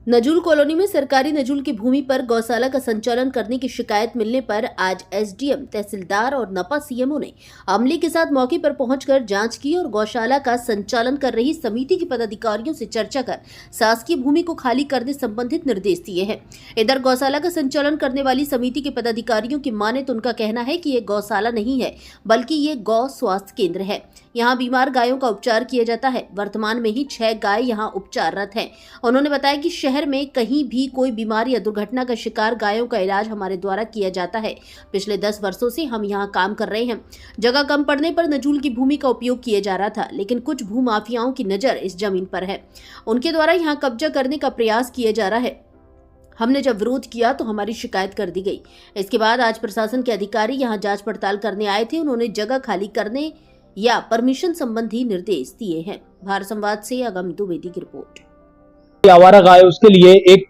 नजूल कॉलोनी में सरकारी नजूल की भूमि पर गौशाला का संचालन करने की शिकायत मिलने पर आज एसडीएम, तहसीलदार और नपा सीएमओ ने अमले के साथ मौके पर पहुंचकर जांच की और गौशाला का संचालन कर रही समिति के पदाधिकारियों से चर्चा कर शासकीय भूमि को खाली करने संबंधित निर्देश दिए हैं। इधर गौशाला का संचालन करने वाली समिति के पदाधिकारियों की माने तो उनका कहना है कि ये गौशाला नहीं है बल्कि ये गौ स्वास्थ्य केंद्र है। यहाँ बीमार गायों का उपचार किया जाता है। वर्तमान में ही 6 गाय यहाँ उपचाररत हैं। उन्होंने बताया कि शहर में कहीं भी कोई बीमारी या दुर्घटना का शिकार गायों का इलाज हमारे द्वारा किया जाता है। पिछले 10 वर्षों से हम यहाँ काम कर रहे हैं। जगह कम पड़ने पर नजूल की भूमि का उपयोग किया जा रहा था, लेकिन कुछ भूमाफियाओं की नजर इस जमीन पर है। उनके द्वारा यहाँ कब्जा करने का प्रयास किया जा रहा है। हमने जब विरोध किया तो हमारी शिकायत कर दी गई। इसके बाद आज प्रशासन के अधिकारी यहाँ जांच पड़ताल करने आए थे। उन्होंने जगह खाली करने या परमिशन संबंधी निर्देश दिए हैं। भारत संवाद से अगम द्विवेदी की रिपोर्ट। आवारा गाय उसके लिए एक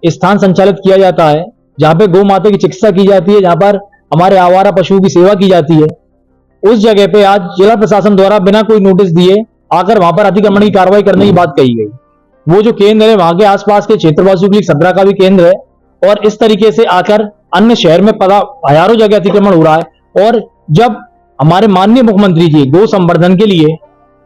स्थान संचालित किया जाता है जहां पे गौ माता की चिकित्सा की जाती है, जहां पर हमारे आवारा पशुओं की सेवा की जाती है। उस जगह पे आज जिला प्रशासन द्वारा बिना कोई नोटिस दिए आकर वहां पर अतिक्रमण की कार्रवाई करने की बात कही गई। वो जो केंद्र है वहां के आसपास के क्षेत्रवासियों के लिए सदरा का भी केंद्र है और इस तरीके से आकर अन्य शहर में हजारों जगह अतिक्रमण हो रहा है। और जब हमारे माननीय मुख्यमंत्री जी गौ संवर्धन के लिए,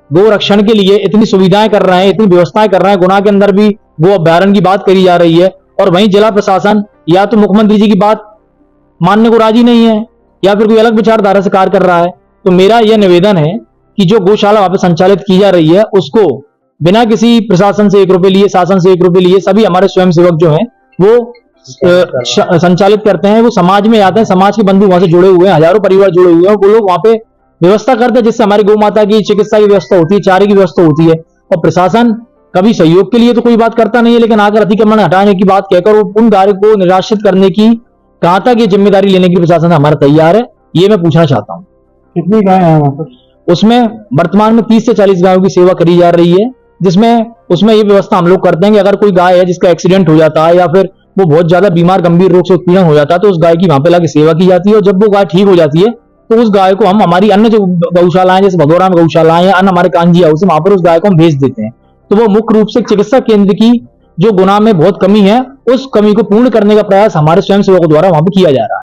गो रक्षण के लिए इतनी सुविधाएं कर रहे हैं, इतनी व्यवस्थाएं कर रहे हैं, गुना के अंदर भी गो अभ्यारण्य की बात करी जा रही है और वहीं जिला प्रशासन या तो मुख्यमंत्री जी की बात मानने को राजी नहीं है या फिर कोई अलग विचारधारा से कार्य कर रहा है। तो मेरा यह निवेदन है कि जो गौशाला वहां पर संचालित की जा रही है उसको बिना किसी प्रशासन से 1 रुपए लिए, शासन से 1 रुपए लिए सभी हमारे स्वयंसेवक जो है वो संचालित करते हैं। वो समाज में आते हैं, समाज के बंधु वहां से जुड़े हुए हैं, हजारों परिवार जुड़े हुए हैं। वो लोग वहां पे व्यवस्था करते हैं जिससे हमारी गौ माता की चिकित्सा की व्यवस्था होती है, चारे की व्यवस्था होती है। और प्रशासन कभी सहयोग के लिए तो कोई बात करता नहीं है, लेकिन आकर अतिक्रमण हटाने की बात कहकर उन गायों को निराश्रित करने की कहां तक ये जिम्मेदारी लेने की प्रशासन हमारा तैयार है, ये मैं पूछना चाहता हूँ। कितनी गाय है वहां पर? उसमें वर्तमान में 30 से 40 गायों की सेवा करी जा रही है, जिसमें उसमें ये व्यवस्था हम लोग करते हैं कि अगर कोई गाय है जिसका एक्सीडेंट हो जाता है या फिर वो बहुत ज्यादा बीमार, गंभीर रोग से उत्पीड़न हो जाता है तो उस गाय की वहां पे लाके सेवा की जाती है। और जब वो गाय ठीक हो जाती है तो उस गाय को हम हमारी अन्य जो गौशालाएं जैसे भगोड़ा में गौशालाएं या अन्य हमारे कांजी हाउस वहां पर उस गाय को हम भेज देते हैं। तो वो मुख्य रूप से चिकित्सा केंद्र की जो गुना में बहुत कमी है उस कमी को पूर्ण करने का प्रयास हमारे स्वयंसेवकों द्वारा वहां पर किया जा रहा है।